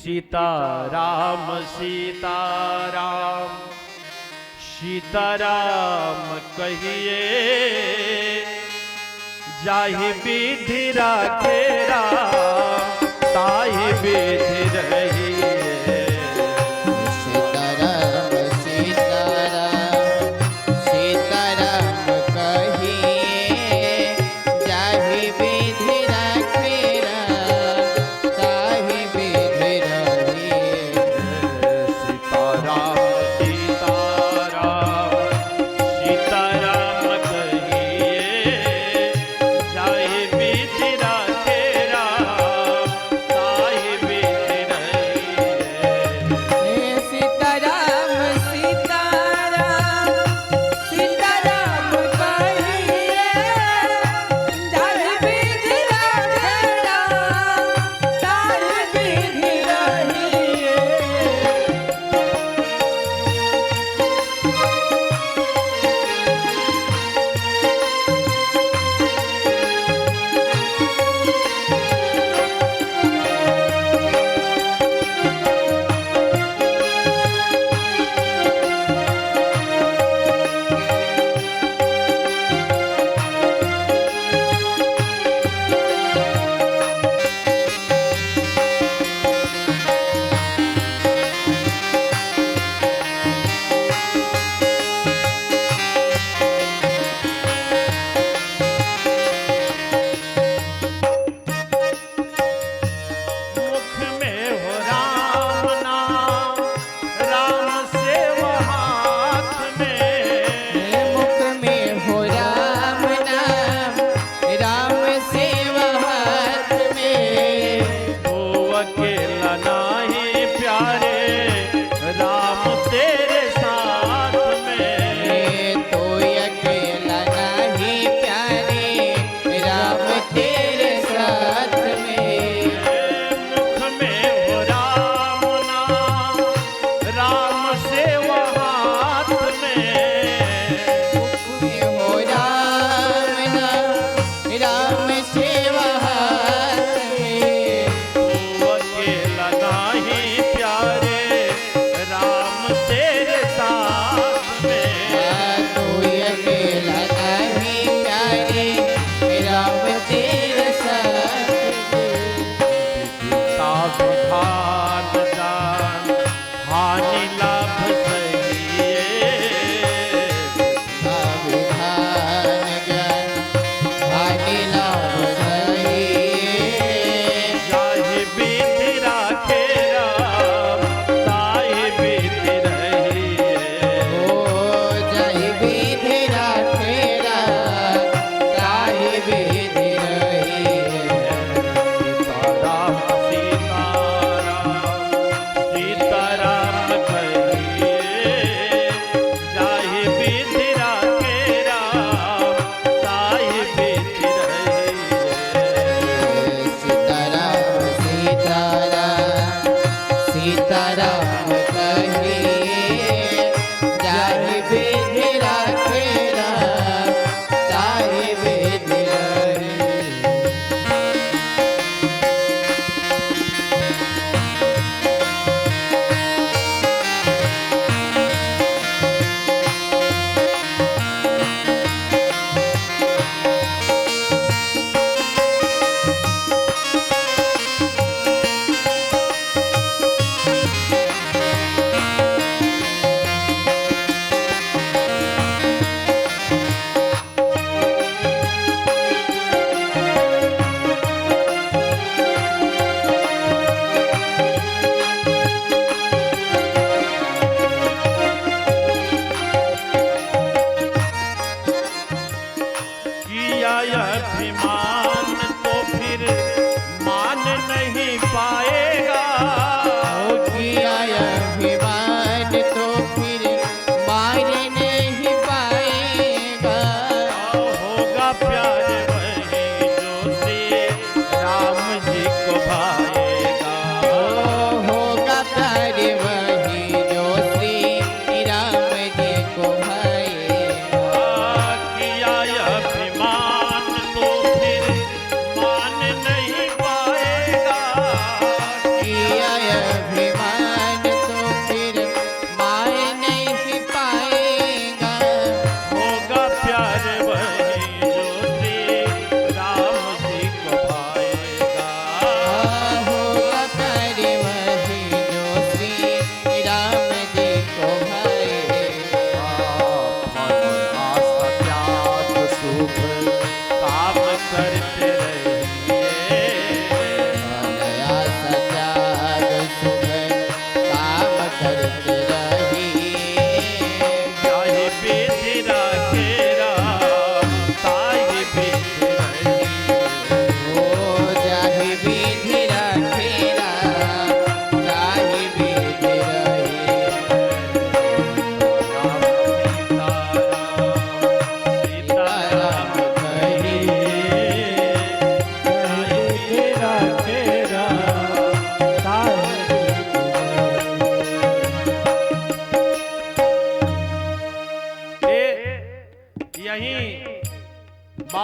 सीताराम सीताराम सीताराम कहिए, जाहि विधि राखे राम ताहि विधि रहिए। सीताराम सीताराम सीताराम कहिए, जाहि विधि राखे राम ताहि विधि रहिए। सीताराम सीताराम सीताराम कहिए, जाहि विधि राखे राम ताहि विधि रहिए। सीताराम सीताराम सीताराम कहिए, जाहि विधि राखे राम ताहि विधि रहिए। मुख में हो राम नाम, राम सेव हाथ में। मुख में हो राम नाम, राम सेवा हाथ में। तो अकेला नाही प्यारे, राम तेरे साथ में। तो अकेला नहीं प्यारे, राम तेरे साथ में। मुख में हो राम नाम, राम सेव हाथ में। हो राम नाम, राम सेवा हाथ में। तो अकेला नाही प्यारे, राम तेरे साथ में। तो अकेला नहीं प्यारे, राम तेरे साथ में। विधिता विधान जान, हानि लाभ सहिए। विधान ज्ञान हानि लाभ सहिए। जाहि विधि राखे राम ताहि विधि रहिए। ओ जाहि विधि राखे राम ताहि विधि रहिए। सीताराम सीताराम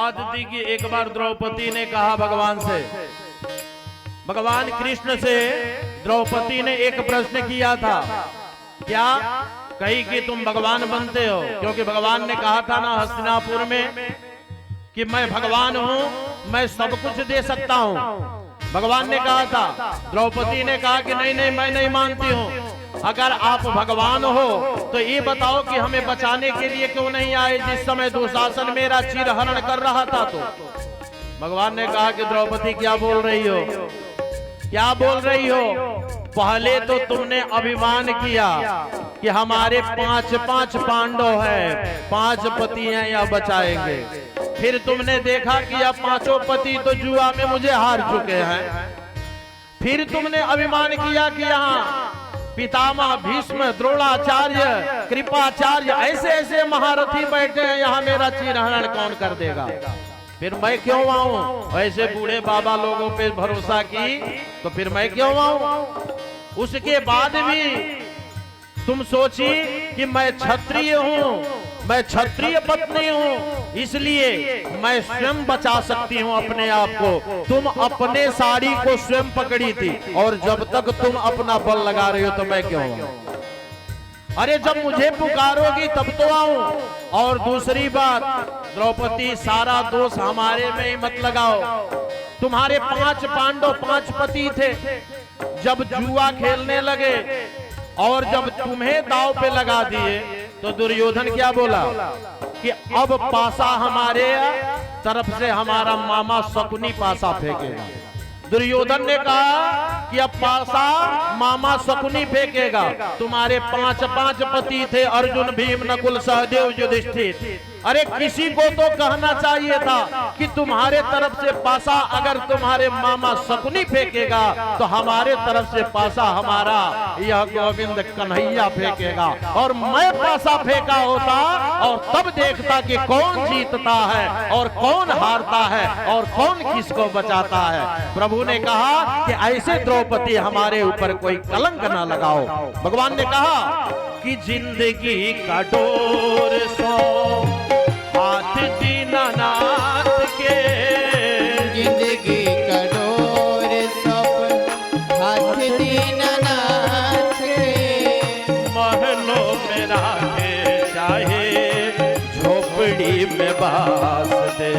बात थी कि एक बार द्रौपदी ने कहा भगवान से, भगवान कृष्ण से द्रौपदी ने एक प्रश्न किया था। क्या? कही कि तुम भगवान बनते हो, क्योंकि भगवान ने कहा था ना हस्तिनापुर में कि मैं भगवान हूं, मैं सब कुछ दे सकता हूं। भगवान ने कहा था। द्रौपदी ने कहा कि नहीं नहीं, मैं नहीं मानती हूं। अगर आप भगवान हो तो ये बताओ कि हमें बचाने के लिए क्यों नहीं आए जिस समय दुशासन मेरा चिरहरण कर रहा था। तो भगवान ने कहा कि द्रौपदी क्या बोल रही हो, क्या बोल रही हो? पहले तो तुमने अभिमान किया कि हमारे 5 पांडव है, 5 पति हैं या बचाएंगे। फिर तुमने देखा कि अब 5 पति तो जुआ में मुझे हार चुके हैं। फिर तुमने अभिमान किया कि यहाँ पितामह भीष्म, द्रोणाचार्य, कृपाचार्य ऐसे ऐसे महारथी बैठे हैं, यहाँ मेरा चिरहरण कौन कर देगा? फिर मैं क्यों आऊं? ऐसे बूढ़े बाबा लोगों पे भरोसा की तो फिर मैं क्यों आऊं? उसके बाद भी तुम सोची कि मैं क्षत्रिय हूं, मैं क्षत्रिय पत्नी हूं, इसलिए मैं स्वयं बचा सकती हूं अपने आप को। तुम अपने साड़ी को स्वयं पकड़ी थी, और जब तक तुम अपना बल लगा रहे हो तो मैं क्यों आऊं? अरे जब मुझे पुकारोगी तब तो आऊं। और दूसरी बात, द्रौपदी सारा दोष हमारे में ही मत लगाओ। तुम्हारे 5 पांडव 5 पति थे, जब जुआ खेलने लगे और जब तुम्हें दांव पे लगा दिए तो दुर्योधन क्या बोला कि अब पासा हमारे तरफ से हमारा मामा शकुनी पासा फेंकेगा। दुर्योधन ने कहा कि अब पासा मामा शकुनी फेंकेगा। तुम्हारे 5 पति थे, अर्जुन, भीम, नकुल, सहदेव, युधिष्ठिर। अरे किसी को तो कहना चाहिए था कि तुम्हारे तरफ से पासा अगर तुम्हारे मामा शकुनी फेंकेगा तो हमारे तरफ से पासा हमारा यह गोविंद कन्हैया फेंकेगा। और मैं पासा फेंका होता और तब देखता कि कौन जीतता है और कौन हारता है और कौन किसको बचाता है। प्रभु ने कहा कि ऐसे द्रौपदी हमारे ऊपर कोई कलंक ना लगाओ। भगवान ने कहा कि जिंदगी का डोर सो हाथ दीनानाथ के, जिंदगी का डोर सब हाथ दीनानाथ के। महलों में राखे चाहे झोपड़ी में बास दे,